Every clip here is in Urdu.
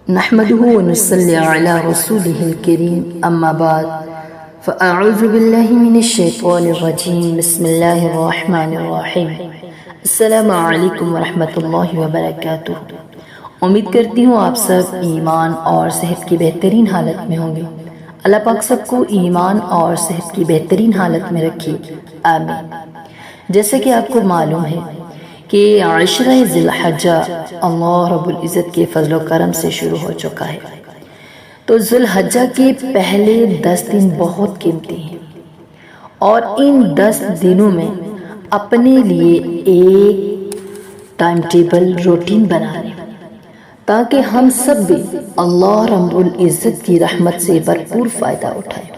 نحمده ونصلي على رسوله الكريم أما بعد فأعوذ بالله من الشيطان الرجيم بسم الله الرحمن الرحيم السلام علیکم ورحمۃ اللہ وبرکاتہ۔ امید کرتی ہوں آپ سب ایمان اور صحت کی بہترین حالت میں ہوں گے۔ اللہ پاک سب کو ایمان اور صحت کی بہترین حالت میں رکھے، آمین۔ جیسا کہ آپ کو معلوم ہے کہ عشرہ ذی الحجہ اللہ رب العزت کے فضل و کرم سے شروع ہو چکا ہے، تو ذی الحجہ کے پہلے 10 دن بہت قیمتی ہیں، اور ان 10 دنوں میں اپنے لیے ایک ٹائم ٹیبل روٹین بنا لیں تاکہ ہم سب بھی اللہ رب العزت کی رحمت سے بھرپور فائدہ اٹھائیں۔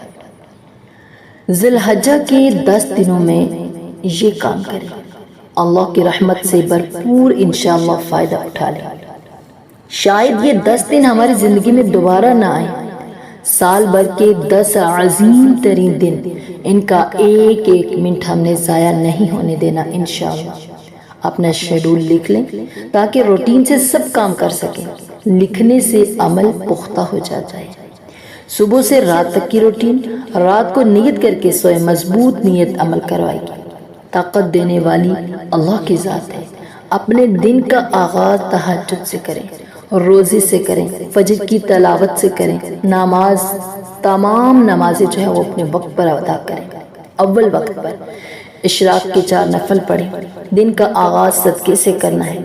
ذی الحجہ کے 10 دنوں میں یہ کام کریں، اللہ کی رحمت سے بھرپور انشاءاللہ فائدہ اٹھا لیں۔ شاید یہ 10 دن ہماری زندگی میں دوبارہ نہ آئیں، سال بھر کے 10 عظیم ترین دن، ان کا ایک ایک منٹ ہم نے ضائع نہیں ہونے دینا انشاءاللہ۔ اپنا شیڈول لکھ لیں تاکہ روٹین سے سب کام کر سکیں۔ لکھنے سے عمل پختہ ہو جاتا ہے۔ صبح سے رات تک کی روٹین، رات کو نیت کر کے سوئے، مضبوط نیت عمل کروائے گی۔ طاقت دینے والی اللہ کی ذات ہے۔ اپنے دن کا آغاز تہجد سے کریں، روزے سے کریں، فجر کی تلاوت سے کریں، نماز، تمام نمازیں جو ہے وہ اپنے وقت پر ادا کریں، اول وقت پر۔ اشراق کے 4 نفل پڑھیں۔ دن کا آغاز صدقے سے کرنا ہے،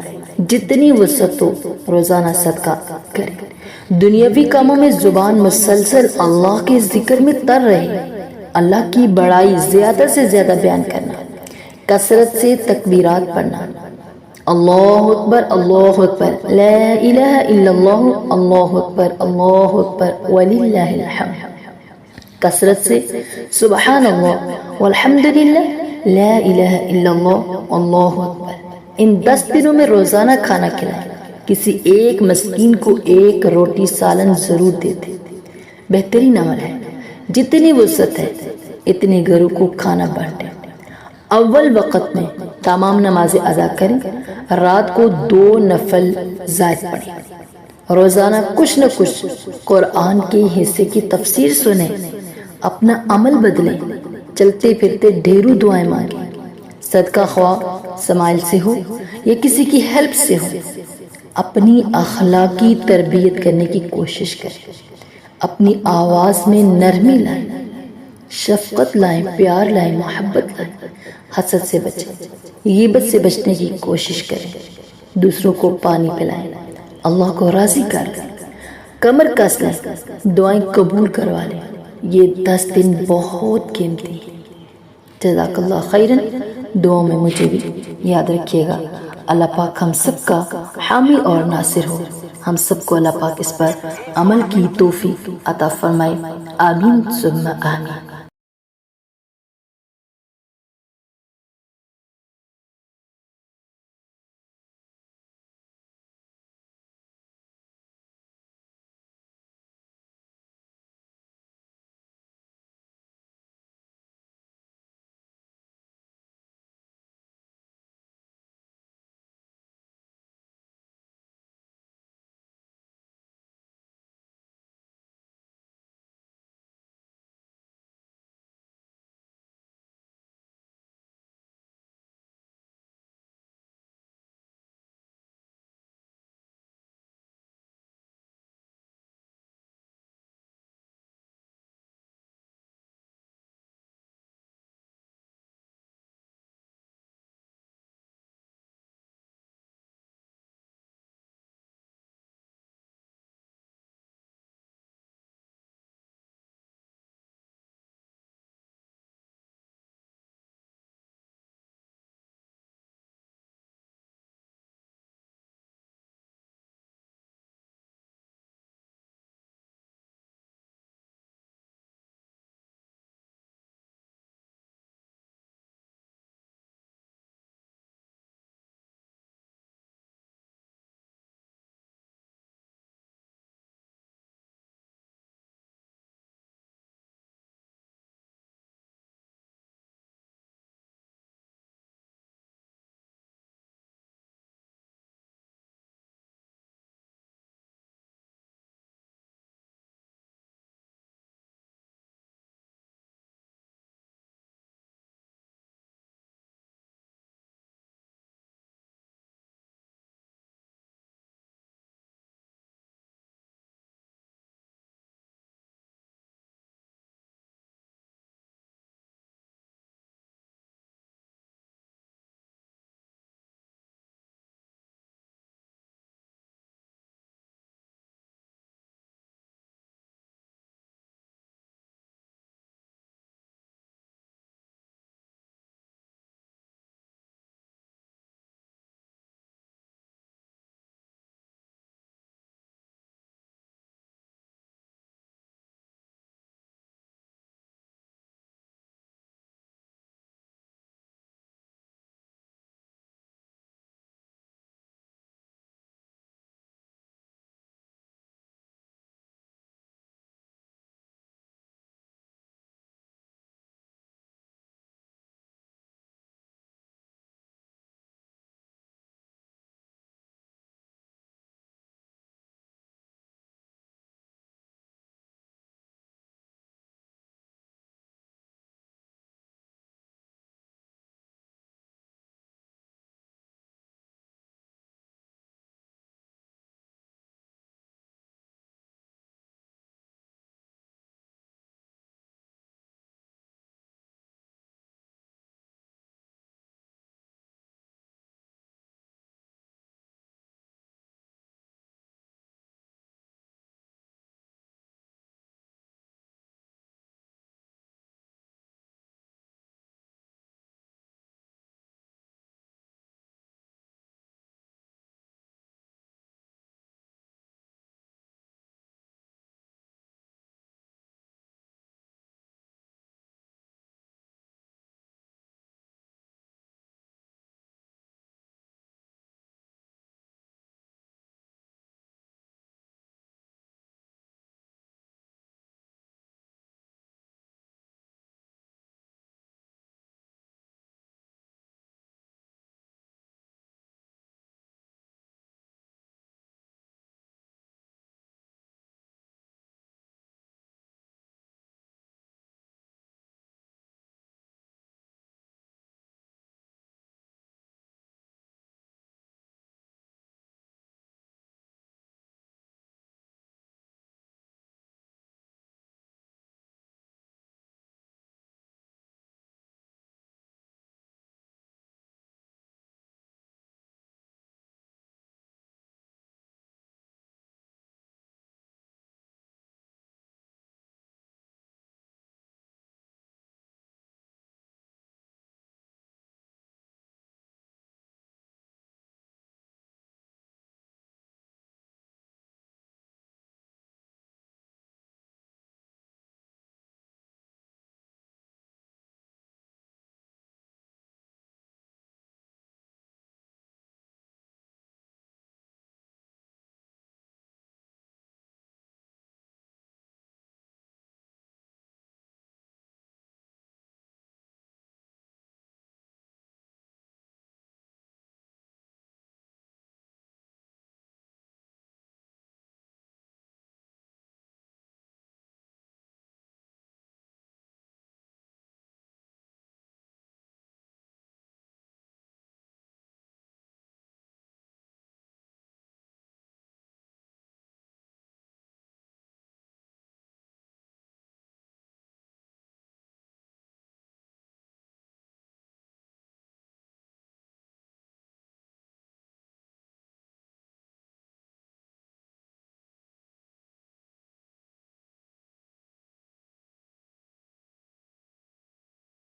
جتنی وسعت ہو روزانہ صدقہ کریں۔ دنیاوی کاموں میں زبان مسلسل اللہ کے ذکر میں تر رہے، اللہ کی بڑائی زیادہ سے زیادہ بیان کرنا، کثرت سے تکبیرات پڑھنا، اللہ اکبر اللہ اکبر، لا الہ الا اللہ، اللہ اکبر وللہ الحمد، کثرت سے سبحان اللہ والحمد للہ، لا الہ الا اللہ، اللہ اکبر۔ ان 10 دنوں میں روزانہ کھانا کھلائیں، کسی ایک مسکین کو 1 روٹی سالن ضرور دیتے، بہترین عمل ہے۔ جتنی وسعت ہے اتنے گھروں کو کھانا بانٹیں۔ اول وقت میں تمام نمازیں ادا کریں، رات کو 2 نفل زائد پڑھیں، روزانہ کچھ نہ کچھ قرآن کے حصے کی تفسیر سنیں، اپنا عمل بدلیں، چلتے پھرتے ڈھیروں دعائیں مانگیں، صدقہ خواہ سمائل سے ہو یا کسی کی ہیلپ سے ہو۔ اپنی اخلاقی تربیت کرنے کی کوشش کریں، اپنی آواز میں نرمی لائیں، شفقت لائیں، پیار لائیں، محبت لائیں، حسد سے بچیں، غیبت سے بچنے کی کوشش کریں، دوسروں کو پانی پلائیں، اللہ کو راضی کر لیں، کمر کس لیں، دعائیں قبول کروا لیں۔ یہ 10 دن بہت قیمتی ہیں۔ جزاک اللہ خیرن۔ دعاؤں میں مجھے بھی یاد رکھیے گا۔ اللہ پاک ہم سب کا حامی اور ناصر ہو، ہم سب کو اللہ پاک اس پر عمل کی توفیق عطا فرمائے، آمین ثم آمین۔